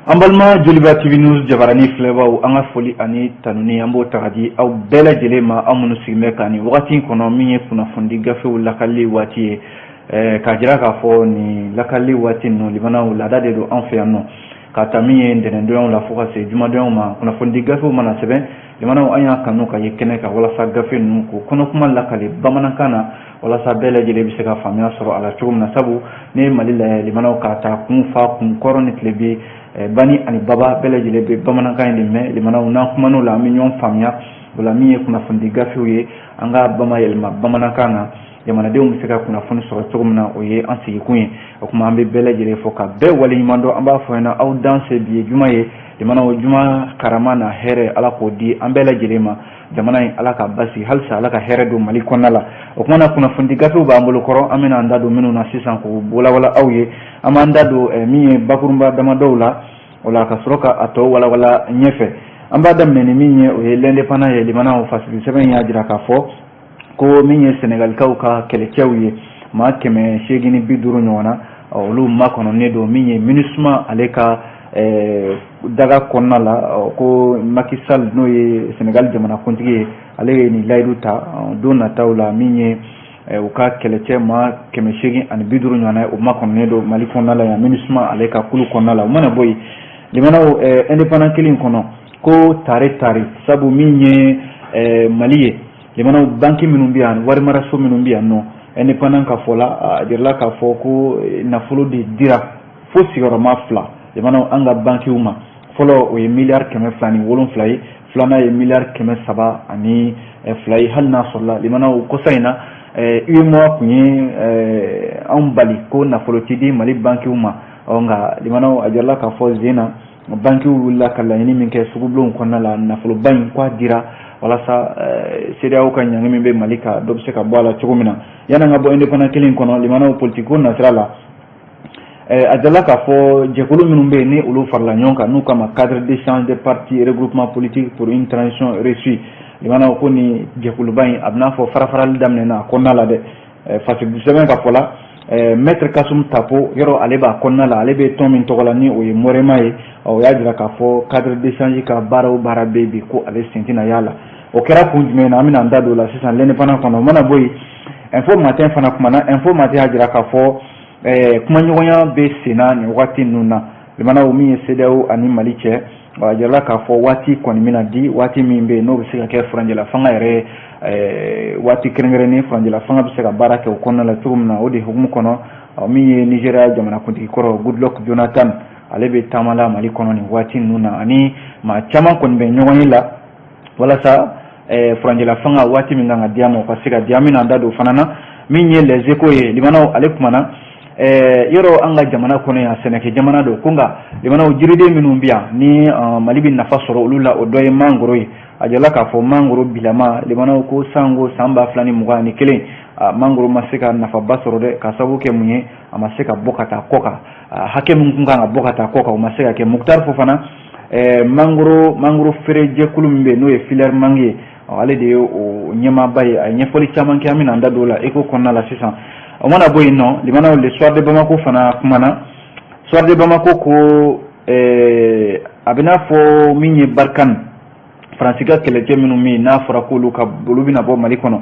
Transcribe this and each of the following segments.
Ambalma Joliba TV News jabarani filɛbaw an ka foli ani tanuni an b'o taga di aw bɛɛ lajɛlen ma aw minnu sigilen bɛ ka nin wagati kɔnɔ min ye kunnafoni gafew lakali waati ye k'a jira k'a fɔ nin lakali waati ninnu limanaw laada de don an fɛ yan nɔ ka ta min ye ntɛnɛndonyaw la fo ka se jumadonyaw ma kunnafoni gafew mana sɛbɛn limanaw an y'a kanu ka ye kɛnɛ kan walasa gafe ninnu ko kɔnɔkuma lakali bamanankan na walasa bɛɛ lajɛlen bɛ se ka faamuya sɔrɔ a la cogo min na sabu ne ye Mali la limanaw k'a ta kun fa kun kɔrɔ ni tile bi bani ani baba bɛɛ lajɛlen bɛ bamanankan in de mɛn limanaw n'an kuman'o la an bɛ ɲɔgɔn faamuya o la min ye kunnafoni gafew ye an ka bamayɛlɛma bamanankan na jamanadenw bɛ se ka kunnafoni sɔrɔ cogo min na o ye an sigikun ye o kuma an bɛ bɛɛ lajɛlen fɔ ka bɛɛ waleɲuman dɔn an b'a fɔ ɲɛna aw dan se bi ye juma ye limanaw juma karama na hɛrɛ ala k'o di an bɛɛ lajɛlen ma jamana in ala ka basigi halisa ala ka hɛrɛ don Mali kɔnɔna la o kuma na kunnafoni gafew b'an bolo kɔrɔ an bɛna an da don minnu na sisan k'o walawala aw ye an b'an da don min ye bakurunba damadɔw la o la ka sɔrɔ ka a tɔ walawala ɲɛfɛ an b'a daminɛ ni min ye o ye l'indépendant ye limanaw fasigi sɛbɛn y'a jira k'a fɔ ko min ye Sénégalikaw ka kɛlɛcɛw ye maa 850 ɲɔgɔn na olu makɔnɔnen don min ye MINUSMA ale ka daga kɔnɔna la ko Macky Sall n'o ye Sénégal jamanakuntigi ye ale ye nin layidu ta don nataw la min ye u ka kɛlɛcɛ maa 850 ɲɔgɔn na o makɔnɔnen don Mali kɔnɔna la yan MINUSMA ale ka kulu kɔnɔna la o mana bɔ yen limanaw indépendant kelen kɔnɔ ko tare sabu min ye Mali ye limanaw banki minnu bɛ yan warimaraso minnu bɛ yan nɔ indépendant ka fɔ la a jirala k'a fɔ ko nafolo de dira fo sigiyɔrɔma 2 limanaw an ka bankiw ma fɔlɔ o ye miliyari 207 ye filanan ye miliyari 302 ye hali n'a sɔrɔla limanaw kɔsa in na UEMOA kun ye anw bali ko nafolo tɛ di Mali bankiw ma nka limanaw a jirala k'a fɔ zena bankiw wulila ka laɲini min kɛ sugubulon kɔnɔna la nafoloba in k'a dira walasa CEDEAO ka ɲangi min bɛ Mali ka dɔ bɛ se ka bɔ a la cogo min na yan'an ka bɔ indépendant kelen kɔnɔ limanaw politiko nasira la a jirala k'a fɔ jɛkulu minnu bɛ yen ni olu farala ɲɔgɔn kan n'u kama cadre d'échange des partis regroupement politique pour une transition réussie limanaw ko ni jɛkuluba in a bɛ n'a fɔ farafarali daminɛna a kɔnɔna la dɛ fasigi sɛbɛn ka fɔ la Maître Kasum Tapo yɔrɔ ale b'a kɔnɔna la ale bɛ tɔn min tɔgɔ la ni o ye Morema ye o y'a jira k'a fɔ cadre d'échange ka baara o baara bɛ bi ko ale sen tɛna y'a la o kɛra kun jumɛn na an bɛna an da don o la sisan l'indépendant kɔnɔ o mana bɔ yen Info Matin fana kumana Info Matin y'a jira k'a fɔ kumaɲɔgɔnya bɛ senna nin waati ninnu na limanaw min ye CEDEAO ani Mali cɛ a jirala k'a fɔ waati kɔni bɛna di waati min bɛ yen n'o bɛ se ka kɛ furanjɛla fanga yɛrɛ waati kɛrɛnkɛrɛnnen furanjɛla fanga bɛ se ka baara kɛ o kɔnɔna la cogo min na o de hukumu kɔnɔ min ye Nigeria jamanakuntigi kɔrɔ Goodluck Jonathan ale bɛ taama la Mali kɔnɔ nin waati ninnu na ani maa caman kɔni bɛ ɲɔgɔn ye la walasa furanjɛla fanga waati min kan ka di a ma o ka se ka di an bɛna an da don fana na min ye Les Échos ye limanaw ale kumana yɔrɔ an ka jamana kɔnɔ yan sɛnɛkɛ jamana don ko nka limanaw jiriden minnu bɛ yan ni Mali bɛ nafa sɔrɔ olu la o dɔ ye mangoro ye a jirala k'a fɔ mangoro bilama limanaw ko sango san 2021 mangoro ma se ka nafaba sɔrɔ dɛ ka sababu kɛ mun ye a ma se ka bɔ ka taa kɔ kan hakɛ min kun kan ka bɔ ka taa kɔ kan o ma se ka kɛ Muktar Fofana mangoro feere jɛkulu min bɛ yen n'o ye Filière Mangue ye ale de ye o ɲɛmaaba ye a ye ɲɛfɔli caman kɛ an bɛna an da don o la ECHO kɔnɔna la sisan o mana bɔ yen nɔ limanaw le soir de Bamako fana kumana soir de Bamako ko a bɛ n'a fɔ min ye Barkhane Faransi ka kɛlɛcɛ minnu min n'a fɔra k'olu bɛna bɔ Mali kɔnɔ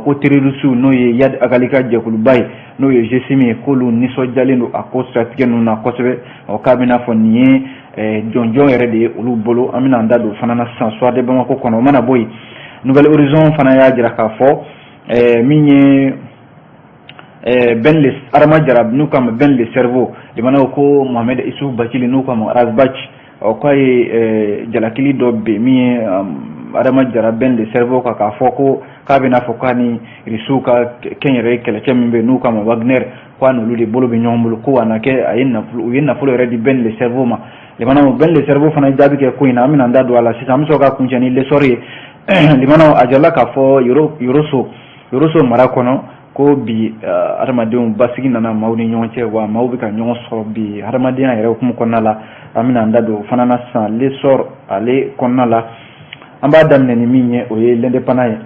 ko terroriste n'o ye Yad Agali ka jɛkuluba ye n'o ye GSM ye k'olu nisɔndiyalen don a ko siratigɛ ninnu na kosɛbɛ k'a bɛ n'a fɔ nin ye jɔnjɔn yɛrɛ de ye olu bolo an bɛna an da don fana na sisan soir de Bamako kɔnɔ o mana bɔ yen Nouvelle Horizon fana y'a jira k'a fɔ min ye Adama Jara n'u kama Ben le cerveau limanaw ko Mohamed Issou Bakili n'u kama Razbach k'a ye jalakili dɔ bɛ min ye Adama Jara Ben le cerveau k'a fɔ ko k'a bɛ n'a fɔ k'a ni Irisiw ka kɛnyɛrɛye kɛlɛcɛ min bɛ yen n'u kama Wagner k'a n'olu de bolo bɛ ɲɔgɔn bolo ko a na kɛ u ye nafolo yɛrɛ di Ben le cerveau ma limanaw Ben le cerveau fana jaabi kɛ ko in na an bɛna an da don a la sisan an bɛ sɔrɔ ka kuncɛ ni l'essor ye limanaw a jirala k'a fɔ Yoroso mara kɔnɔ ko bi adamadenw basigi nana maaw ni ɲɔgɔn cɛ wa maaw bɛ ka ɲɔgɔn sɔrɔ bi adamadenya yɛrɛ hukumu kɔnɔna la an bɛna an da don fana na sisan l'essor ale kɔnɔna la an b'a daminɛ ni min ye o ye l'indépendant ye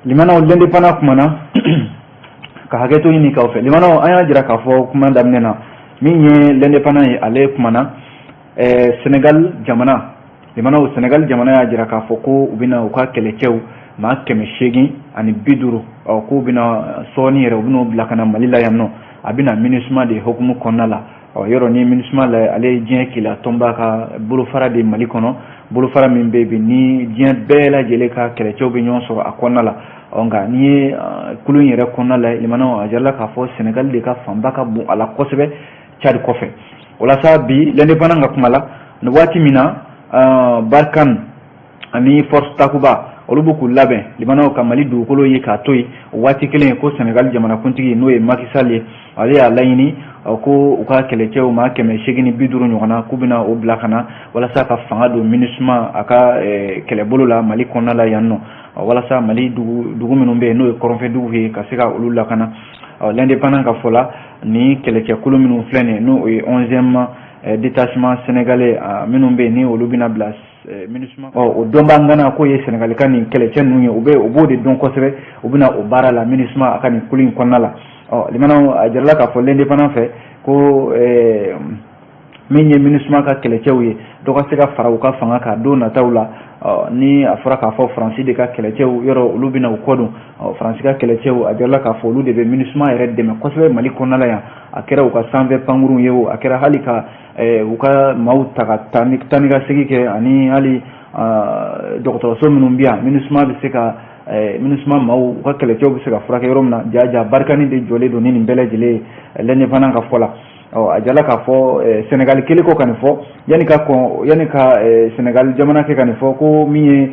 limanaw l'indépendant kumana ka hakɛto ɲini k'aw fɛ limanaw an y'a jira k'a fɔ kuma daminɛ na min ye l'indépendant ye ale kumana Senegal jamana limana o Senegal jamana y'a jira k'a fɔ ko u bɛna u ka kɛlɛcɛw maa 850 k'u bɛna sɔɔni yɛrɛ u bɛna bila ka na Mali la yan nɔ a bɛna MINUSMA de hukumu kɔnɔna la yɔrɔ ni MINUSMA la ale ye diɲɛ kila tɔnba ka bolofara de Mali kɔnɔ bolofara min bɛ yen ni diɲɛ bɛɛ lajɛlen ka kɛlɛcɛw bɛ ɲɔgɔn sɔrɔ a kɔnɔna la nka ni ye kulu in yɛrɛ kɔnɔna la limana a jarala k'a fɔ Senegal de ka fanba ka bon a la kosɛbɛ Tchad kɔfɛ walasa bi l'indépendant ka kuma la ni waati min na Barkhane ani force Takuba olu b'u k'u labɛn limanaw ka Mali dugukolo ye k'a to yen o waati kelen ko Senegal jamanakuntigi n'o ye Macky Sall ye ale y'a laɲini ko u ka kɛlɛcɛw maa 850 ɲɔgɔnna k'u bɛna o bila ka na walasa ka fanga don MINUSMA a ka kɛlɛbolo la Mali kɔnɔna la yan nɔ walasa Mali dugu minnu bɛ yen n'o ye kɔrɔnfɛdugu ye ka se ka olu lakana l'indépendant ka fɔ la ni kɛlɛcɛkulu minnu filɛ nin ye n'o ye 11e détachement sénégalais minnu bɛ yen ni olu bɛna bila MINUSMA o dɔnba an gana k'o ye Senegal ka nin kɛlɛcɛ ninnu ye u b'o de dɔn kosɛbɛ u bɛna o baara la MINUSMA a ka nin kulu in kɔnɔna la limanaw a jarala k'a fɔ l'indépendant fɛ ko min ye MINUSMA ka kɛlɛcɛw ye dɔ ka se ka fara u ka fanga ka don nataw la ni a fɔra k'a fɔ Faransi de ka kɛlɛcɛw yɔrɔ olu bɛna u kɔ don Faransi ka kɛlɛcɛw a jarala k'a fɔ olu de bɛ MINUSMA yɛrɛ dɛmɛ kosɛbɛ Mali kɔnɔna la yan a kɛra u ka sanfɛ pankurun ye o a kɛra hali ka u ka maaw ta ka taa ni ka segin kɛ ani hali dɔgɔtɔrɔso minnu bɛ yan MINUSMA bɛ se ka MINUSMA maaw u ka kɛlɛcɛw bɛ se ka furakɛ yɔrɔ min na jaja Barkhane de jɔlen don ni nin bɛɛ lajɛlen ye l'indépendant ka fɔ la a jala k'a fɔ Senegal kelen ko ka nin fɔ yanni ka Senegal jamana kɛ ka nin fɔ ko min ye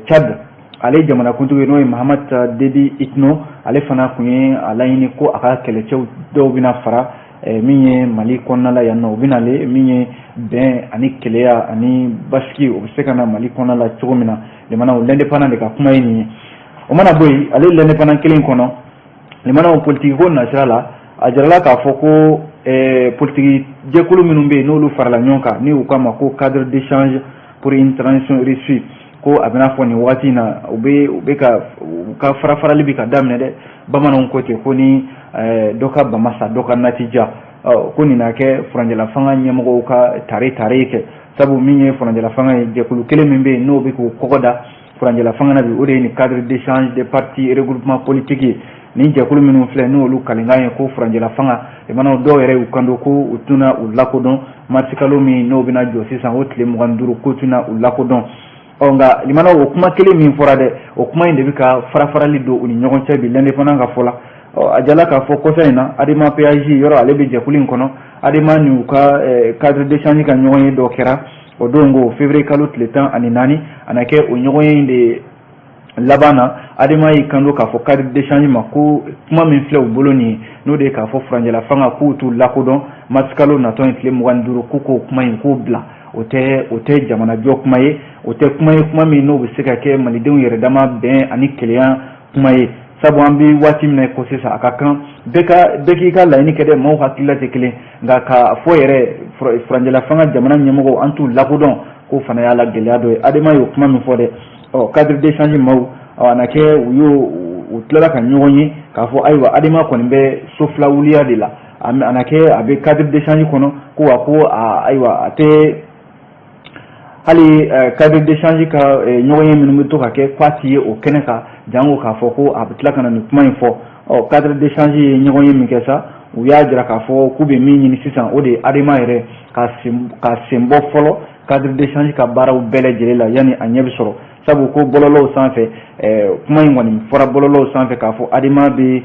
Tchad ale jamanakuntigi ye n'o ye Mahamat Déby Itno ale fana tun ye a laɲini ko a ka kɛlɛcɛw dɔw bɛna fara min ye Mali kɔnɔna la yan nɔ u bɛna ale min ye bɛn ani kɛlɛya ani basigi o bɛ se ka na Mali kɔnɔna la cogo min na limanaw l'indépendant de ka kuma ye nin ye o mana bɔ yen ale l'indépendant kelen kɔnɔ limanaw politique ko nasira la a jarala k'a fɔ ko politique jɛkulu minnu bɛ yen n'olu farala ɲɔgɔn kan ni u k'a ma ko cadre d'échange pour une transition réussie ko a bɛna fɔ nin wagati in na u bɛ ka farafarali bɛ ka daminɛ dɛ bamananw ko ten ko ni dɔ ka bamasa dɔ ka natija ko nin na kɛ furanjɛla fanga ɲɛmɔgɔw ka tare kɛ sabu min ye furanjɛla fanga ye jɛkulu kelen min bɛ yen n'o bɛ k'u kɔgɔ da furanjɛla fanga na bi o de ye nin cadre d'échange des partis et regroupement politique ye nin jɛkulu minnu filɛ n'olu kalenkan ye ko furanjɛla fanga limanaw dɔw yɛrɛ y'u kanto ko u tɛna u lakodɔn marisi kalo min n'o bɛna jɔ sisan o tile 25 k'u tɛna u lakodɔn nka limanaw o kuma kelen min fɔra dɛ o kuma in de bɛ ka farafarali don u ni ɲɔgɔn cɛ bi l'indépendant ka fɔ la a jala k'a fɔ kɔsa in na Adema PAJ yɔrɔ ale bɛ jɛkulu in kɔnɔ Adema ni u ka cadre d'échange ka ɲɔgɔn ye dɔ kɛra o don ko février kalo tile 14 a na kɛ o ɲɔgɔn ye de laban na Adema y'i kanto k'a fɔ cadre d'échange ma ko kuma min filɛ u bolo nin ye n'o de ye k'a fɔ furanjɛla fanga k'u t'u lakodɔn mars kalo natɔ in tile 25 k'u k'o kuma in k'o bila o tɛ jamanajɔ kuma ye o tɛ kuma ye kuma min n'o bɛ se ka kɛ malidenw yɛrɛ dama bɛn ani keleya kuma ye sabu an bɛ waati min na ko sisan a ka kan bɛɛ k'i ka laɲini kɛ dɛ maaw hakilila tɛ kelen nka k'a fɔ yɛrɛ furanjɛla fanga jamana ɲɛmɔgɔw an t'u lakodɔn k'o fana y'a la gɛlɛya dɔ ye Adema y'o kuma min fɔ dɛ cadre d'échange maaw a na kɛ u tilala ka ɲɔgɔn ye k'a fɔ ayiwa Adema kɔni bɛ so fila wuliya de la a na kɛ a bɛ cadre d'échange kɔnɔ ko ayiwa a tɛ hali cadre d'échange ka ɲɔgɔn ye minnu bɛ to ka kɛ k'a ti ye o kɛnɛ kan jango k'a fɔ ko a bɛ tila ka na nin kuma in fɔ cadre d'échange ye ɲɔgɔn ye min kɛ sa u y'a jira k'a fɔ k'u bɛ min ɲini sisan o de ye Adema yɛrɛ ka sen bɔ fɔlɔ cadre d'échange ka baaraw bɛɛ lajɛlen la yanni a ɲɛ bɛ sɔrɔ sabu ko bɔlɔlɔw sanfɛ kuma in kɔni fɔra bɔlɔlɔw sanfɛ k'a fɔ Adema bɛ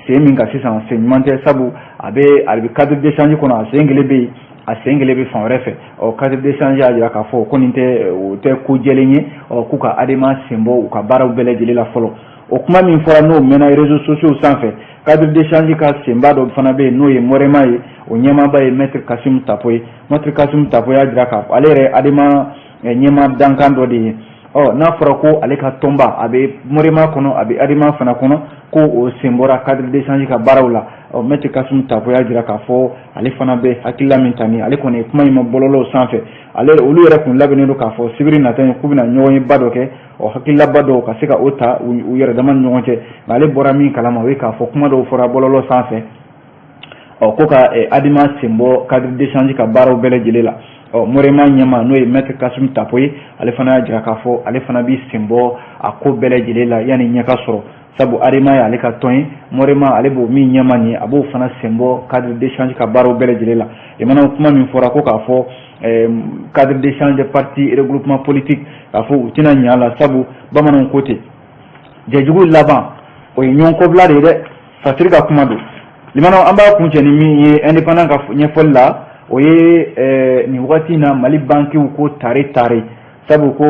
sen min kan sisan sen ɲuman tɛ sabu a bɛ cadre d'échange kɔnɔ a sen kelen bɛ yen a sen kelen bɛ fan wɛrɛ fɛ cadre d'échange y'a jira k'a fɔ ko nin tɛ ko jɛlen ye k'u ka Adema sen bɔ u ka baaraw bɛɛ lajɛlen la fɔlɔ o kuma min fɔra n'o mɛnna réseaux sociaux sanfɛ cadre d'échange ka senba dɔ fana bɛ yen n'o ye Morema ye o ɲɛmaaba ye maître Kassim Tapo ye maître Kassim Tapo y'a jira k'a fɔ ale yɛrɛ Adema ɲɛma dankan dɔ de ye n'a fɔra ko ale ka tɔnba a bɛ Morema kɔnɔ a bɛ Adema fana kɔnɔ ko o sen bɔra cadre d'échange ka baaraw la maître Kassim Tapo y'a jira k'a fɔ ale fana bɛ hakilila min ta ni ale kɔni ye kuma in ma bɔlɔlɔw sanfɛ olu yɛrɛ kun labɛnnen don k'a fɔ sibiri nata in k'u bɛna ɲɔgɔn ye ba dɔ kɛ hakililaba dɔw ka se ka o ta u yɛrɛ dama ni ɲɔgɔn cɛ nka ale bɔra min kalama o ye k'a fɔ kuma dɔw fɔra bɔlɔlɔ sanfɛ ko ka Adima Sembo cadre d'échange ka baaraw bɛɛ lajɛlen la Morema ɲɛma n'o ye maître Kasum Tapoye ale fana y'a jira k'a fɔ ale fana bi Sembo a ko bɛɛ lajɛlen la yani ɲɛ ka sɔrɔ sabu Adima ye ale ka tɔn ye Morema ale b'o min ɲɛma nin a b'o fana Sembo cadre d'échange ka baaraw bɛɛ lajɛlen la mana kuma min fɔra ko k'a fɔ cadre d'échange parti regroupement politique k'a fɔ u tɛna ɲɛ a la sabu bamananw ko ten jɛjugu laban o ye ɲɔgɔn kɔbila de ye dɛ Fasiri ka kuma don limanaw an b'a kuncɛ ni min ye indépendant ka ɲɛfɔli la o ye nin wagati na Mali bankiw ko tare sabu ko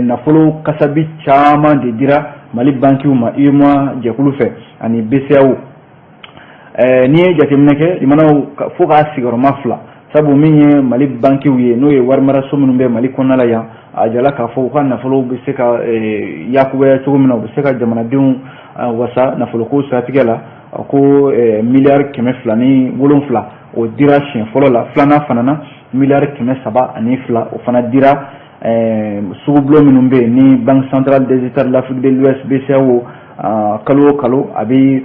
nafolo kasabi caman de dira Mali bankiw ma UEMOA jɛkulu fɛ ani BCEAO ni ye jateminɛ kɛ limanaw fo k'a sigiyɔrɔma 2 sabu min ye Mali bankiw ye n'o ye warimaraso minnu bɛ Mali kɔnɔna la yan a jala k'a fɔ u ka nafolo bɛ se ka yakubaya cogo min na u bɛ se ka jamanadenw wasa nafoloko siratigɛ la ko miliyari 207 o dira siɲɛ fɔlɔ la filanan fana na miliyari 302 o fana dira sugubulon minnu bɛ yen ni Banque centrale des États de l'Afrique de l'Ouest BCEAO kalo o kalo a bɛ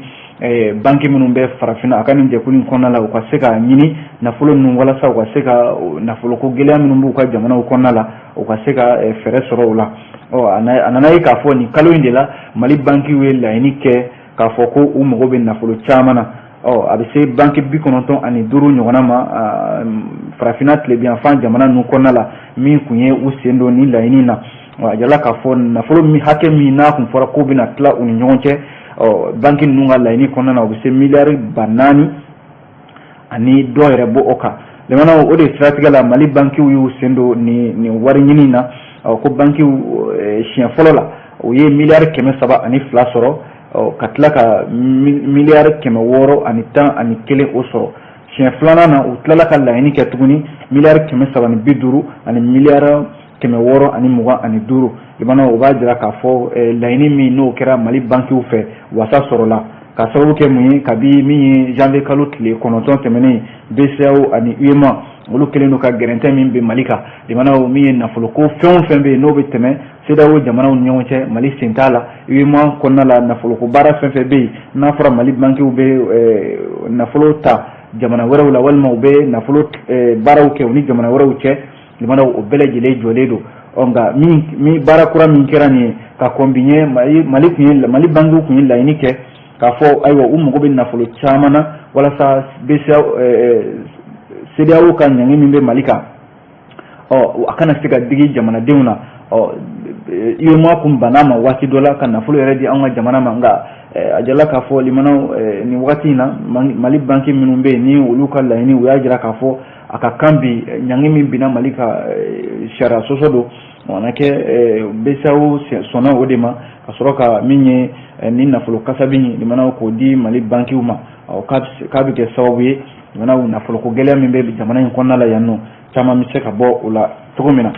banki minnu bɛ farafinna a ka nin jɛkulu in kɔnɔna la u ka se ka ɲini nafolo ninnu walasa u ka se ka nafoloko gɛlɛya minnu b'u ka jamanaw kɔnɔna la u ka se ka fɛɛrɛ sɔrɔ o la a nana ye k'a fɔ nin kalo in de la Mali bankiw ye laɲini kɛ k'a fɔ ko u mago bɛ nafolo caman na a bɛ se banki 95 ɲɔgɔnna ma farafinna tilebiyanfan jamana ninnu kɔnɔna la min kun ye u sen don ni laɲini na a jala k'a fɔ nafolo hakɛ min n'a kun fɔra ko bɛna tila u ni ɲɔgɔn cɛ banki ninnu ka laɲini kɔnɔna na u bɛ se miliyari 400 ani dɔ yɛrɛ bɔ o kan limanaw o de siratigɛ la Mali bankiw y'u sen don nin wari ɲini na ko bankiw siɲɛ fɔlɔ la u ye miliyari 302 sɔrɔ ka tila ka miliyari 611 o sɔrɔ siɲɛ filanan na u tilala ka laɲini kɛ tuguni miliyari 350 ani miliyari 625 limanaw o b'a jira k'a fɔ laɲini min n'o kɛra Mali bankiw fɛ wasa sɔrɔ la ka sababu kɛ mun ye kabi min ye janvier kalo tile 9 tɛmɛnen BCEAO ani UEMOA olu kelen don ka gɛrɛntɛ min bɛ Mali kan limanaw min ye nafoloko fɛn o fɛn bɛ yen n'o bɛ tɛmɛ CEDEAO jamanaw ni ɲɔgɔn cɛ Mali sen t'a la UEMOA kɔnɔna la nafoloko baara fɛn fɛn bɛ yen n'a fɔra Mali bankiw bɛ nafolo ta jamana wɛrɛw la walima u bɛ nafolo baaraw kɛ u ni jamana wɛrɛw cɛ limanaw o bɛɛ lajɛlen jɔlen don nka min baara kura min kɛra nin ye ka kɔnbiɲɛ Mali bankiw kun ye laɲini kɛ k'a fɔ ayiwa u mago bɛ nafolo caman na walasa CEDEAO ka ɲangi min bɛ Mali kan a kana se ka digi jamanadenw na UEMOA kun banna ma waati dɔ la ka nafolo yɛrɛ di an ka jamana ma nka a jala k'a fɔ limanaw nin wagati in na Mali banki minnu bɛ yen ni olu ka laɲini u y'a jira k'a fɔ a ka kan bi ɲangi min binna Mali ka sariya sɔsɔ don na kɛ BCEAO sɔnna o de ma ka sɔrɔ ka min ye ni nafolo kasabi limanaw k'o di Mali bankiw ma k'a bɛ kɛ sababu ye limanaw nafoloko gɛlɛya min bɛ jamana in kɔnɔna la yan nɔ caman bɛ se ka bɔ o la cogo min na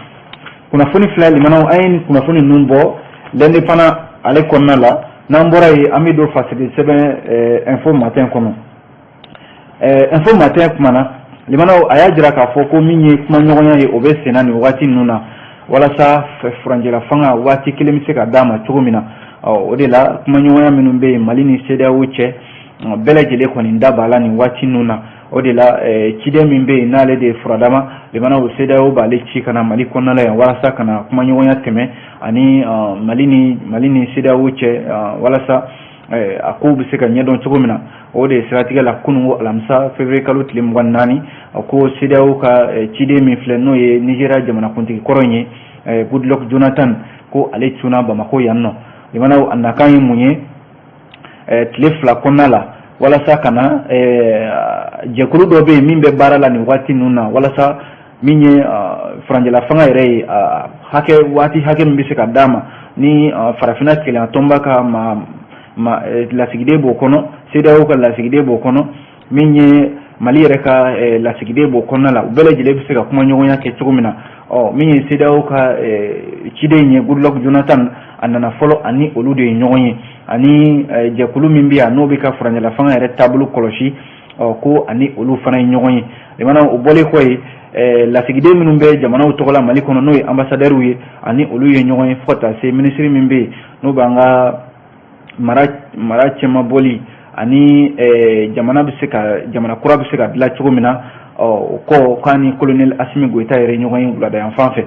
kunnafoni fila limanaw an ye kunnafoni ninnu bɔ l'indépendant ale kɔnɔna la n'an bɔra yen an bɛ don fasigi sɛbɛn info matin kɔnɔ info matin kumana limanaw a y'a jira k'a fɔ ko min ye kuma ɲɔgɔnya ye o bɛ senna nin waati ninnu na walasa furanjɛla fanga waati kelen bɛ se ka d'a ma cogo min na o de la kuma ɲɔgɔnya minnu bɛ yen Mali ni CEDEAO cɛ bɛɛ lajɛlen kɔni da b'a la nin waati ninnu na o de la ciden min bɛ yen n'ale de ye furadama limanaw CEDEAO b'ale ci kana Mali kɔnɔna la yan walasa kana kuma ɲɔgɔnya tɛmɛ ani Mali ni CEDEAO cɛ walasa a kow bɛ se ka ɲɛdɔn cogo min na o de ye siratigɛ la kunungo alamisa février kalo tile 24 ko CEDEAO ka ciden min filɛ n'o ye Nigeria jamanakuntigi kɔrɔ in ye Goodluck Jonathan ko ale cunna Bamako yan nɔ limanaw a nakan ye mun ye tile 2 kɔnɔna la walasa kana jɛkulu dɔ bɛ yen min bɛ baara la nin waati ninnu na walasa min ye furanjɛla fanga yɛrɛ ye waati hakɛ min bɛ se ka d'a ma ni farafinna tigɛlɛn tɔnba ka lasigiden b'o kɔnɔ CEDEAO ka lasigiden b'o kɔnɔ min ye Mali yɛrɛ ka lasigiden b'o kɔnɔna la u bɛɛ lajɛlen bɛ se ka kuma ɲɔgɔnya kɛ cogo min na min ye CEDEAO ka ciden ye Goodluck Jonathan a nana fɔlɔ ani olu de ye ɲɔgɔn ye ani jɛkulu min bɛ yan n'o bɛ ka furanjɛla fanga yɛrɛ taabolo kɔlɔsi ko ani olu fana ye ɲɔgɔn ye limanaw o bɔlen kɔ ye lasigiden minnu bɛ jamanaw tɔgɔ la Mali kɔnɔ n'o ye ambassadeurs ye ani olu ye ɲɔgɔn ye fo ka taa se ministre min bɛ yen n'o b'an ka mara cɛma bɔli ani jamana bɛ se ka jamana kura bɛ se ka dilan cogo min na ko k'a ni colonel Assimi Goïta yɛrɛ ɲɔgɔn ye wulada yan fan fɛ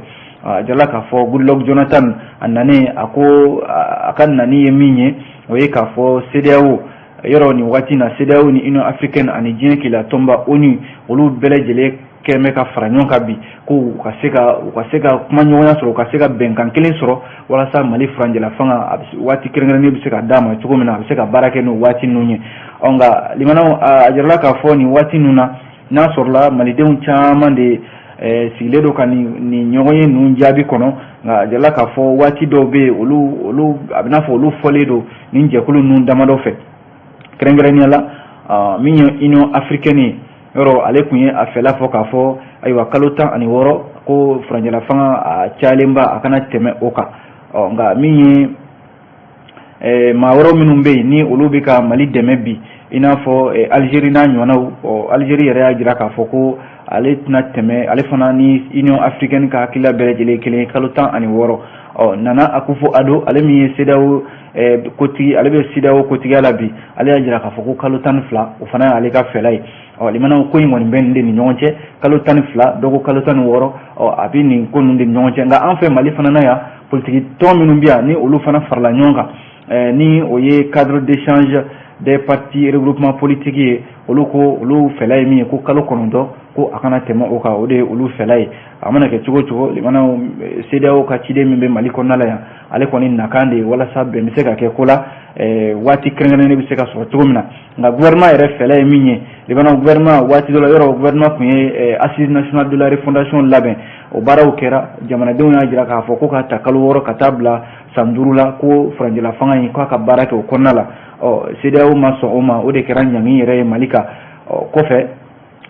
jala k'a fɔ Goodluck Jonathan a nane a ko a ka nani ye min ye o ye k'a fɔ CEDEAO yɔrɔ ni waati na CEDEAO ni Union africaine ani diɲɛ kila tɔnba ONU olu bɛɛ lajɛlen kɛmɛ ka fara ɲɔgɔn kan bi ko u ka se ka kuma ɲɔgɔnya sɔrɔ u ka se ka bɛnkan kelen sɔrɔ walasa Mali furancɛla fanga waati kɛrɛnkɛrɛnnen bɛ se ka d'a ma cogo min na a bɛ se ka baara kɛ n'o waati ninnu ye nka limanaw a jirala k'a fɔ nin waati ninnu na n'a sɔrɔla malidenw caman de sigilen don ka nin ɲɔgɔn ye ninnu jaabi kɔnɔ nka a jirala k'a fɔ waati dɔw bɛ yen olu a bɛ n'a fɔ olu fɔlen don nin jɛkulu ninnu damadɔ fɛ kɛrɛnkɛrɛnnenya la min ye Union africaine ye yɔrɔ ale tun ye a fɛla fɔ k'a fɔ ayiwa kalo 16 ko furancɛla fanga a cayalenba a kana tɛmɛ o kan nka min ye maa wɛrɛw minnu bɛ yen ni olu bɛ ka Mali dɛmɛ bi i n'a fɔ Algérie n'a ɲɔgɔnnaw Algérie yɛrɛ y'a jira k'a fɔ ko ale tɛna tɛmɛ ale fana ni Union africaine ka hakilila bɛɛ lajɛlen kelen kalo 16 Nana Akufo-Addo ale min ye CEDEAO kotigi ale bɛ CEDEAO kotigiya la bi ale y'a jira k'a fɔ ko kalo 12 o fana y'ale ka fɛla ye limanaw ko in kɔni bɛ nin de ni ɲɔgɔn cɛ kalo 12 dɔgɔ kalo 16 a bɛ nin ko ninnu de ni ɲɔgɔn cɛ nka an fɛ Mali fana na yan politiki tɔn minnu bɛ yan ni olu fana farala ɲɔgɔn kan ni o ye cadre d'échange des partis regroupement politique ye olu fɛla ye min ye ko kalo 9 ko a kana tɛmɛ o kan o de ye olu fɛla ye a mana kɛ cogo cogo limanaw CEDEAO ka ciden min bɛ Mali kɔnɔna la yan ale kɔni nakan de ye walasa bɛn bɛ se ka kɛ ko la waati kɛrɛnkɛrɛnnen bɛ se ka sɔrɔ cogo min na nka gouvernement yɛrɛ fɛla ye min ye limanaw gouvernement waati dɔ la yɔrɔ gouvernement tun ye assise nationale de la refondation labɛn o baaraw kɛra jamanadenw y'a jira k'a fɔ ko ka ta kalo 6 ka taa bila san 5 la ko furancɛla fanga in k'a ka baara kɛ o kɔnɔna la CEDEAO ma sɔn o ma o de kɛra ɲangin yɛrɛ ye Mali kan kɔfɛ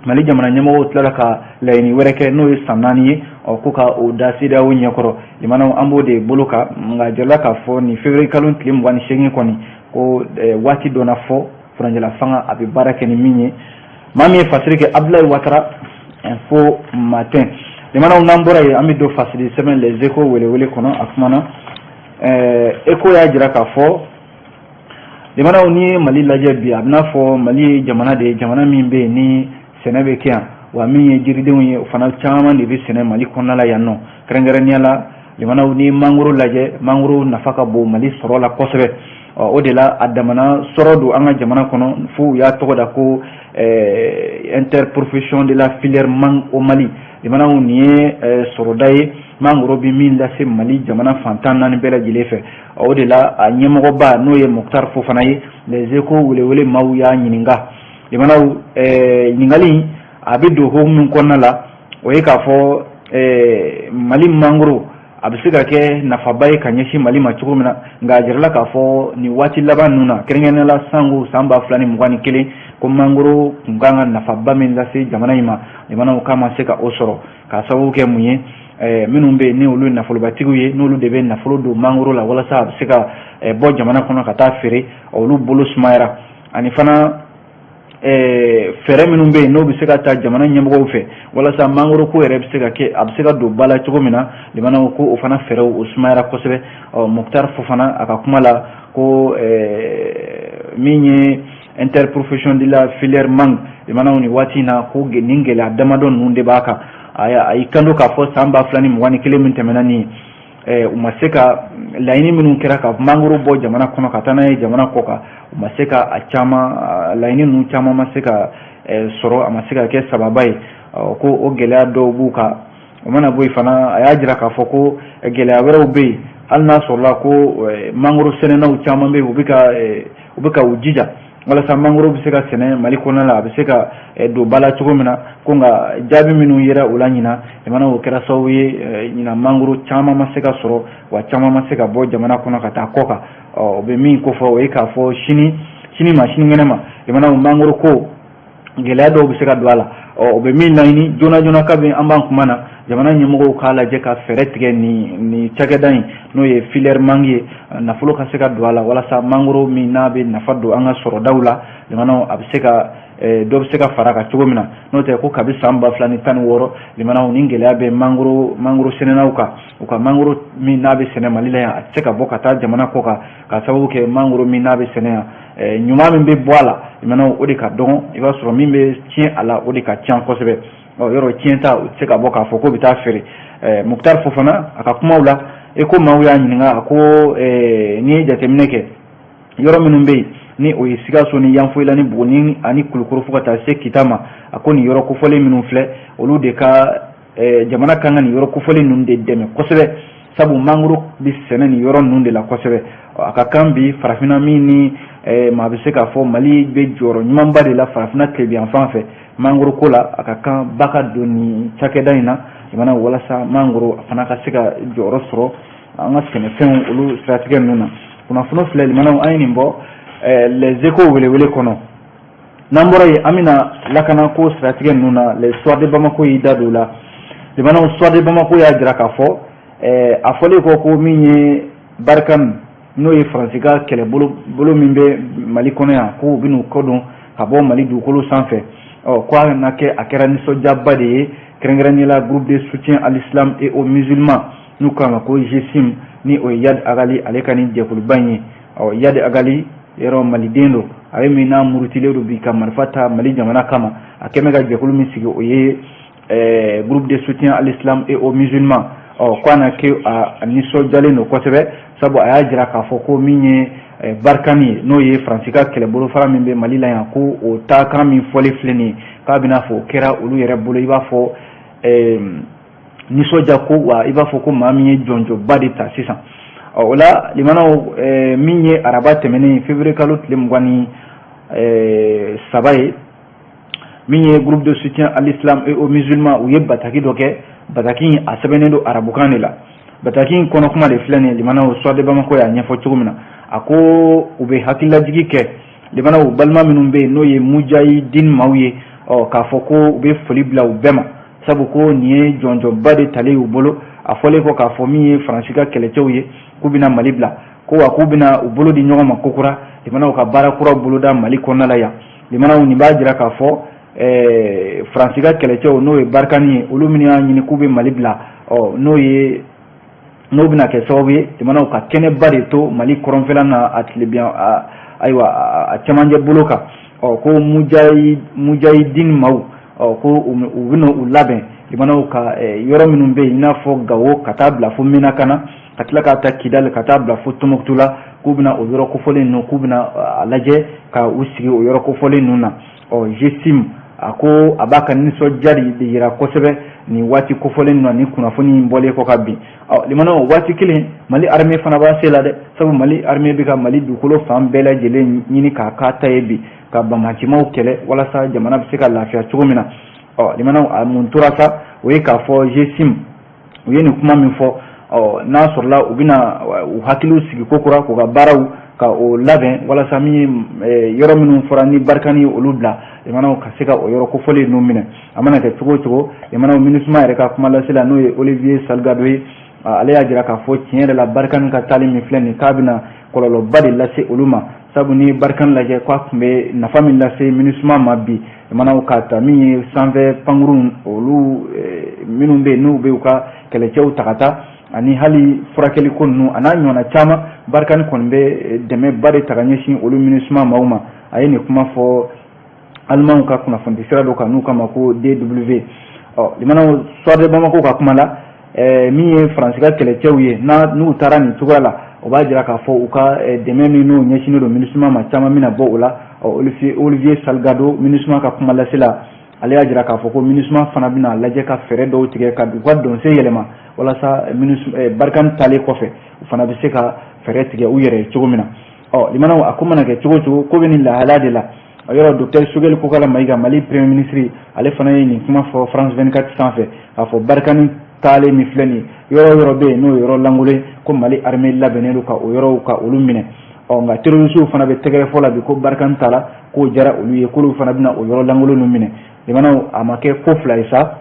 Mali jamana ɲɛmɔgɔw tilala ka laɲini wɛrɛ kɛ n'o ye san 4 ye ko ka o da CEDEAO ɲɛkɔrɔ limanaw an b'o de bolo kan nka jarala k'a fɔ ni février kalo tile 28 kɔni ko waati dɔ na fɔ furancɛla fanga a bɛ baara kɛ ni min ye maa min ye fasiri kɛ Abdoulaye Ouattara info matin limanaw n'an bɔra yen an bɛ don fasiri sɛbɛn les échos welewele kɔnɔ a kuma na écho y'a jira k'a fɔ limanaw ni Mali lajɛ bi a bɛ n'a fɔ Mali ye jamana de ye jamana min bɛ yen ni sɛnɛ bɛ kɛ yan wa min ye jiridenw ye o fana caman de bɛ sɛnɛ Mali kɔnɔna la yan nɔ kɛrɛnkɛrɛnnenya la limanaw ni mangoro lajɛ mangoro nafa ka bon Mali sɔrɔ la kosɛbɛ o de la a damana sɔrɔ don an ka jamana kɔnɔ fo u y'a tɔgɔ da ko interprofession de la filière mangue au Mali limanaw nin ye sɔrɔda ye mangoro bɛ min lase Mali jamana fantan 4 bɛɛ lajɛlen fɛ o de la a ɲɛmɔgɔba n'o ye Mokhtar Fofana ye les échos welewele maaw y'a ɲininka limanaw ɲininkali a bɛ don hokumu min kɔnɔna la o ye k'a fɔ Mali mangoro a bɛ se ka kɛ nafaba ye ka ɲɛsin Mali ma cogo min na nka a jirala k'a fɔ nin waati laban ninnu na kɛrɛnkɛrɛnnenya la sango san 2021 ko mangoro tun kan ka nafaba min lase jamana in ma limanaw k'a ma se ka o sɔrɔ k'a sababu kɛ mun ye minnu bɛ yen ni olu ye nafolobatigiw ye n'olu de bɛ nafolo don mangoro la walasa a bɛ se ka bɔ jamana kɔnɔ ka taa feere olu bolo sumayara ani fana fɛɛrɛ minnu bɛ yen n'o bɛ se ka taa jamana ɲɛmɔgɔw fɛ walasa mangoro ko yɛrɛ bɛ se ka kɛ a bɛ se ka don ba la cogo min na limanaw ko o fana fɛɛrɛw o sumayara kosɛbɛ Mokhtar Fofana a ka kuma la ko min ye interprofession de la filière mangue limanaw ni waati in na ko nin gɛlɛya damadɔ ninnu de b'a kan a y'i kanto k'a fɔ san 2021 min tɛmɛna nin u ma se ka laɲini minnu kɛra ka mangoro bɔ jamana kɔnɔ ka taa n'a ye jamana kɔ kan u ma se ka a caman laɲini ninnu caman ma se ka sɔrɔ a ma se ka kɛ sababa ye ko o gɛlɛya dɔw b'u kan o mana bɔ yen fana a y'a jira k'a fɔ ko gɛlɛya wɛrɛw bɛ yen hali n'a sɔrɔla ko mangoro sɛnɛnaw caman bɛ yen u bɛ ka u jija walasa mangoro bɛ se ka sɛnɛ Mali kɔnɔna la a bɛ se ka don ba la cogo min na ko nka jaabi minnu yera o la ɲina jamana o kɛra sababu ye ɲina mangoro caman ma se ka sɔrɔ wa caman ma se ka bɔ jamana kɔnɔ ka taa kɔ kan o bɛ min kofɔ o ye k'a fɔ sini ma sinikɛnɛ ma jamana o mangoro ko gɛlɛya dɔw bɛ se ka don a la o bɛ min laɲini joona joona kabini an b'an kuma na jamana ɲɛmɔgɔw k'a lajɛ ka fɛɛrɛ tigɛ nin cakɛda in n'o ye filière mangue ye nafolo ka se ka don a la walasa mangoro min n'a bɛ nafa don an ka sɔrɔdaw la jamanaw a bɛ se ka dɔ bɛ se ka fara kan cogo min na n'o tɛ ko kabi san 2016 limanaw ni gɛlɛya bɛ mangoro sɛnɛnaw kan u ka mangoro min n'a bɛ sɛnɛ Mali la yan a tɛ se ka bɔ ka taa jamana kɔ kan ka sababu kɛ mangoro min n'a bɛ sɛnɛ yan ɲuman min bɛ bɔ a la limanaw o de ka dɔgɔn i b'a sɔrɔ min bɛ tiɲɛ a la o de ka ca kosɛbɛ yɔrɔ tiɲɛ ta u tɛ se ka bɔ k'a fɔ ko bɛ taa feere Muktar Fofana a ka kumaw la ko maaw y'a ɲininka a ko n'i ye jateminɛ kɛ yɔrɔ minnu bɛ yen ni o ye Sikaso ni Yanfoyila ni Buguni ani Kulukoro fo ka taa se Kita ma a ko nin yɔrɔ kofɔlen minnu filɛ olu de ka jamana kan ka nin yɔrɔ kofɔlen ninnu de dɛmɛ kosɛbɛ sabu mangoro bɛ sɛnɛ nin yɔrɔ ninnu de la kosɛbɛ a ka kan bi farafinna min ni maa bɛ se k'a fɔ Mali bɛ jɔyɔrɔ ɲumanba de la farafinna tilebiyan fan fɛ mangoro ko la a ka kan ba ka don nin cakɛda in na jamana walasa mangoro fana ka se ka jɔyɔrɔ sɔrɔ an ka sɛnɛfɛnw olu siratigɛ ninnu na kunnafoni filɛ limanaw an ye nin bɔ les échos welewele kɔnɔ n'an bɔra yen an bɛna lakana ko siratigɛ ninnu na les soirs de Bamako y'i da don o la limanaw soirs de Bamako y'a jira k'a fɔ a fɔlen kɔ ko min ye Barkhane n'o ye Faransi ka kɛlɛbolo min bɛ Mali kɔnɔ yan ko u bɛ n'u kɔdon ka bɔ Mali dugukolo sanfɛ ko a na kɛ a kɛra nisɔndiyaba de ye kɛrɛnkɛrɛnnenya groupe de soutien à l'islam et aux musulmans n'u k'a ma ko GSIM ni o ye Yad Agali ale ka nin jɛkuluba in ye Yad Agali yɔrɔ maliden don a ye min n'a murutilen don bi ka marifa ta Mali jamana kama a kɛ bɛ ka jɛkulu min sigi o ye groupe de soutien à l'islam et aux musulmans ko a na kɛ a nisɔndiyalen don kosɛbɛ sabu a y'a jira k'a fɔ ko min ye Barkhane ye n'o ye Faransi ka kɛlɛbolofara min bɛ Mali la yan ko o taakan min fɔlen filɛ nin ye k'a bɛna fɔ o kɛra olu yɛrɛ bolo i b'a fɔ nisɔndiya ko wa i b'a fɔ ko maa min ye jɔnjɔba de ta sisan o la limanaw min ye araba tɛmɛnen février kalo tile 23 ye min ye groupe de soutien à l'islam et aux musulmans u ye bataki dɔ kɛ bataki a sɛbɛnnen don arabukan de la bataki in kɔnɔ kuma de filɛ nin ye limanaw soirs de Bamako y'a ɲɛfɔ cogo min na a ko u bɛ hakililajigi kɛ limanaw balima minnu bɛ yen n'o ye mujahidin maaw ye k'a fɔ ko u bɛ foli bila u bɛɛ ma sabu ko nin ye jɔnjɔnba de talen y'u bolo a fɔlen kɔ k'a fɔ min ye Faransi ka kɛlɛcɛw ye k'u bɛna Mali bila ko wa k'u bɛna u bolo di ɲɔgɔn ma kokura limanaw ka baara kura boloda Mali kɔnɔna la yan limanaw nin b'a jira k'a fɔ Faransi ka kɛlɛcɛw n'o ye Barkhane ye olu minnu y'a ɲini k'u bɛ Mali bila n'o bɛna kɛ sababu ye limanaw ka kɛnɛba de to Mali kɔrɔnfɛla na a tilebiyan ayiwa a cɛmancɛ bolo kan ko mujahidin maaw ko u bɛna u labɛn limanaw ka yɔrɔ minnu bɛ yen i n'a fɔ Gawo ka taa bila fo Menakana ka tila ka taa Kidal ka taa bila fo Tombouctou la k'u bɛna o yɔrɔ kofɔlen ninnu k'u bɛna a lajɛ ka u sigi o yɔrɔ kofɔlen ninnu na GSIM a ko a b'a ka nisɔndiya de yira kosɛbɛ nin waati kofɔlen ninnu na ni kunnafoni in bɔlen kɔ ka bin limanaw waati kelen Mali armée fana b'a se la dɛ sabu Mali armée bɛ ka Mali dugukolo fan bɛɛ lajɛlen ɲini k'a k'a ta ye bi ka banbancimaw kɛlɛ walasa jamana bɛ se ka lafiya cogo min na limanaw a mun tora sa o ye k'a fɔ GSIM u ye nin kuma min fɔ n'a sɔrɔla u bɛna u hakiliw sigi kokura k'u ka baaraw ka o labɛn walasa min ye yɔrɔ minnu fɔra ni Barkhane olu bila limanaw ka se ka o yɔrɔ kofɔlen ninnu minɛ a mana kɛ cogo o cogo limanaw MINUSMA yɛrɛ ka kuma lasela n'o ye Olivier Salgado ye ale y'a jira k'a fɔ tiɲɛ yɛrɛ la Barkhane ka taali min filɛ nin k'a bɛna kɔlɔlɔba de lase olu ma sabu ni Barkhane lajɛ k'a tun bɛ nafa min lase MINUSMA ma bi limanaw k'a ta min ye sanfɛ pankuru olu minnu bɛ yen n'u bɛ u ka kɛlɛcɛw ta ka taa ani hali furakɛli ko ninnu a n'a ɲɔgɔnna caman Barkhane kɔni bɛ dɛmɛba de ta ka ɲɛsin olu MINUSMA maaw ma a ye nin kuma fɔ alimanw ka kunnafoni sira dɔ kan n'u kama ko DW limanaw soirs de Bamako ka kuma la min ye Faransi ka kɛlɛcɛw ye n'u taara nin cogoya la o b'a jira k'a fɔ u ka dɛmɛ min n'u ɲɛsinnen don MINUSMA ma caman bɛna bɔ o la Olivier Salgado MINUSMA ka kuma lasela ale y'a jira k'a fɔ ko MINUSMA fana bɛna lajɛ ka fɛɛrɛ dɔw tigɛ ka u ka dɔnsen yɛlɛma walasa Barkhane talen kɔfɛ u fana bɛ se ka fɛɛrɛ tigɛ u yɛrɛ ye cogo min na limanaw a ko mana kɛ cogo o cogo ko bɛ nin lahalaya de la yɔrɔ Docteur Sogɛl Kokala Mayiga Mali premier ministre ale fana ye nin kuma fɔ France 24 sanfɛ k'a fɔ Barkhane taalen min filɛ nin yɔrɔ yɔrɔ bɛ yen n'o ye yɔrɔ lankolon ko Mali armée labɛnnen don ka o yɔrɔw ka olu minɛ nka terroristes fana bɛ tɛgɛrɛ fɔ la bi ko Barkhane tala k'o jara olu ye k'olu fana bɛna o yɔrɔ lankolon ninnu minɛ limanaw a ma kɛ ko fila ye sa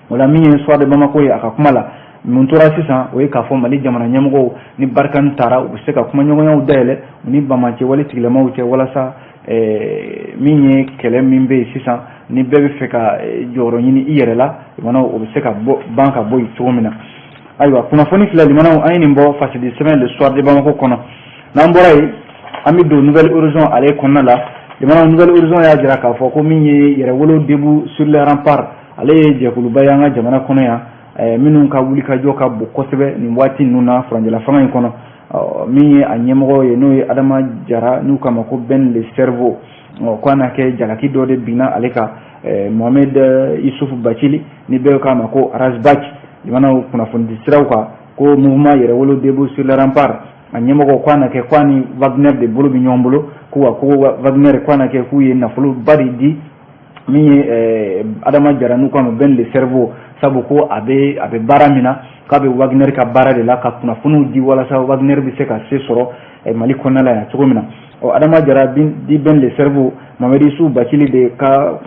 o la min ye soirs de Bamako ye a ka kuma la mun tora sisan o ye k'a fɔ Mali jamana ɲɛmɔgɔw ni Barkhane taara u bɛ se ka kumaɲɔgɔnyaw dayɛlɛ u ni banbancɛ wale tigilamaw cɛ walasa min ye kɛlɛ min bɛ yen sisan ni bɛɛ bɛ fɛ ka jɔyɔrɔ ɲini i yɛrɛ la limanaw o bɛ se ka ban ka bɔ yen cogo min na ayiwa kunnafoni filɛ limanaw an ye nin bɔ fasidi sɛbɛn le soir de Bamako kɔnɔ n'an bɔra yen an bɛ don Nouvelle Horizon ale kɔnɔna la limanaw Nouvelle Horizon y'a jira k'a fɔ ko min ye yɛrɛwolo debout sur les remparts ale ye jɛkuluba ye an ka jamana kɔnɔ yan minnu ka wulikajɔ ka bon kosɛbɛ nin waati ninnu na furanjɛla fanga in kɔnɔ min ye a ɲɛmɔgɔ ye n'o ye Adama Jara n'u k'a ma ko Ben le Cerveau ko na kɛ jalaki dɔ de binna ale ka Mohamed Issoufou Bathily ni bɛɛ k'a ma ko Razbach limanaw kunnafoni siraw kan ko mouvement yɛrɛwolo debout sur les remparts a ɲɛmɔgɔ ko na kɛ ko ni Wagner de bolo bɛ ɲɔgɔn bolo ko Wagner ko na kɛ k'u ye nafolo ba de di min ye Adama Jara n'u k'a ma Ben le Cerveau sabu ko a bɛ baara min na k'a bɛ Wagner ka baara de la ka kunnafoniw di walasa Wagner bɛ se ka se sɔrɔ Mali kɔnɔna la yan cogo min na Adama Jara di Ben le Cerveau Mohamed Issoufou Bathily de ka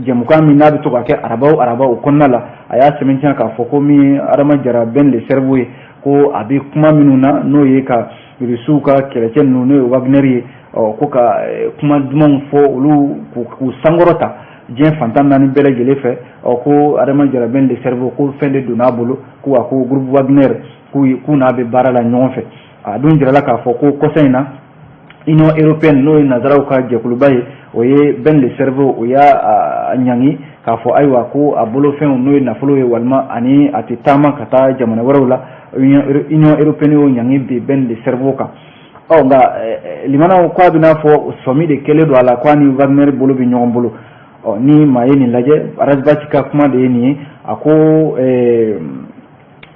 jɛmukan min n'a bɛ to ka kɛ araba o kɔnɔna la a y'a sɛbɛntiya k'a fɔ ko min Adama Jara Ben le Cerveau ye ko a bɛ kuma minnu na n'o ye ka Rusiw ka kɛlɛcɛ ninnu n'o ye Wagner ye ko ka kuma dumanw fɔ olu k'u sankɔrɔta diɲɛ fantan naani bɛɛ lajɛlen fɛ ko Adama Jara Ben le Cerveau ko fɛn de donn'a bolo ko groupe Wagner k'u n'a bɛ baara la ɲɔgɔn fɛ a dun jirala k'a fɔ ko kɔsa in na Union européenne n'o ye nazaraw ka jɛkuluba ye o ye Ben le Cerveau o y'a ɲangi k'a fɔ ayiwa ko a bolofɛnw n'o ye nafolo ye walima ani a tɛ taama ka taa jamana wɛrɛw la Union européenne y'o ɲangi bi Ben le Cerveau kan nka limanaw k'a bɛ n'a fɔ sɔmi de kɛlen don a la k'a ni Wagner bolo bɛ ɲɔgɔn bolo ni maa ye nin lajɛ Razbach ka kuma de ye nin ye a ko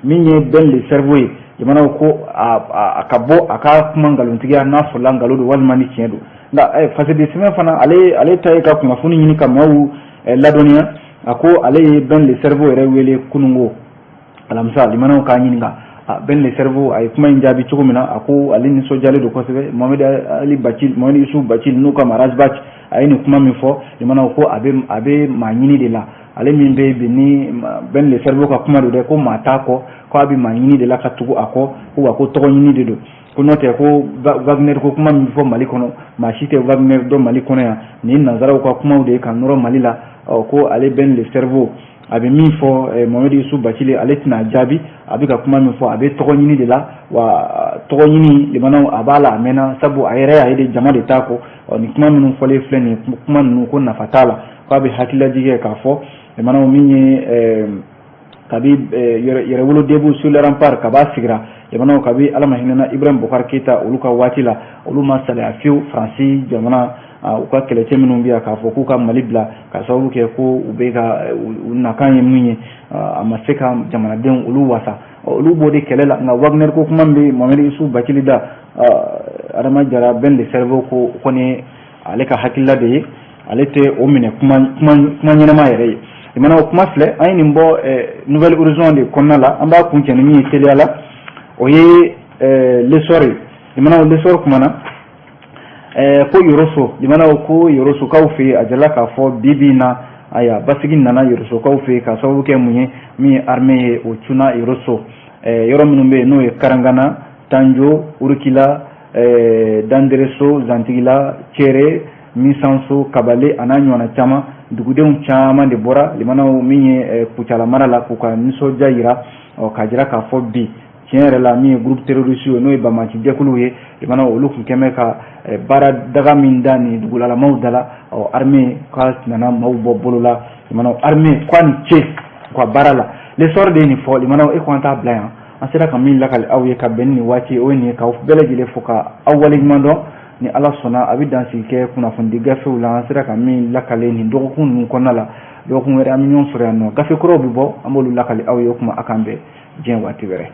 min ye Ben le Cerveau ye limanaw ko a ka bɔ a ka kuma nkalontigiya n'a fɔla nkalon don walima ni tiɲɛ don nka fasidi sɛbɛn fana ale ta ye ka kunnafoni ɲini ka maaw ladɔnniya a ko ale ye Ben le Cerveau yɛrɛ wele kunungo alamisa limanaw k'a ɲininka Ben le Cerveau a ye kuma in jaabi cogo min na a ko ale nisɔndiyalen don kosɛbɛ Mohamed Issoufou Bathily n'u ka Razbach a ye nin kuma min fɔ limanaw ko a bɛ maa ɲini de la ale min bɛ bi ni Ben le Cerveau ka kuma don dɛ ko maa t'a kɔ ko a bɛ maa ɲini de la ka tugu a kɔ ko tɔgɔ ɲini de don ko n'o tɛ ko Wagner ko kuma min fɔ Mali kɔnɔ maa si tɛ Wagner dɔn Mali kɔnɔ yan nin nazaraw ka kumaw de ka nɔrɔ Mali la ko ale Ben le Cerveau a bɛ min fɔ Mohamed Issoufou Bathily ale tɛna jaabi a bɛ ka kuma min fɔ a bɛ tɔgɔ ɲini de la wa tɔgɔ ɲini limanaw a b'a la a mɛnna sabu a yɛrɛ y'a ye de jama de t'a kɔ nin kuma minnu fɔlen filɛ nin ye kuma ninnu ko nafa t'a la k'a bɛ hakililajigɛ k'a fɔ limanaw min ye kabi yɛrɛwolo debout sur les remparts kaba sigira limanaw kabi Ala ma hinɛna Ibrahim Boubacar Keita olu ka waati la olu ma salaya fiyewu Faransi jamana u ka kɛlɛcɛ minnu bɛ yan k'a fɔ k'u ka Mali bila ka sababu kɛ ko u bɛ ka u nakan ye min ye a ma se ka jamanadenw olu wasa olu b'o de kɛlɛ la nka Wagner ko kuma bɛ Mohamed Issoufou Bathily da Adama Jara Ben le Cerveau ko kɔni ale ka hakilila de ye ale tɛ o minɛ kuma ɲɛnama yɛrɛ ye limanaw kuma filɛ an ye nin bɔ Nouvelle Horizon de kɔnɔna la an b'a kun cɛ ni min ye teliya la o ye l'essor ye limanaw l'essor kuma na ko Yoroso limanaw ko Yorosokaw fɛ yen a jala k'a fɔ bi na aya basigi nana Yorosokaw fɛ yen ka sababu kɛ mun ye min ye armée ye o cunna Yoroso yɔrɔ minnu bɛ yen n'o ye Karangana Tanjo Urukila Dandereso Zantigila Cere Misanso Kabale a n'a ɲɔgɔnna caman dugudenw caman de bɔra limanaw min ye Kucala mara la k'u ka nisɔndiya jira k'a jira k'a fɔ bi tiɲɛ yɛrɛ la min ye groupe terroriste ye n'o ye Bamaci jɛkuluw ye limanaw olu tun kɛn bɛ ka baara daga min da ni dugulalamaw da la armée ka nana maaw bɔ bolo la limanaw armée k'a ni ce u ka baara la l'essor de ye nin fɔ limanaw e ko an t'a bila yan an sera ka min lakali aw ye ka bɛn ni nin waati o ye nin ye k'aw bɛɛ lajɛlen fo ka aw waleɲuman dɔn ni Ala sɔnna a bɛ dansigi kɛ kunnafoni di gafew la an sera ka min lakale nin dɔgɔkun ninnu kɔnɔna la dɔgɔkun wɛrɛ an bɛ ɲɔgɔn sɔrɔ yan nɔ gafe kuraw bɛ bɔ an b'olu lakali aw ye o kuma a kan bɛn diɲɛ waati wɛrɛ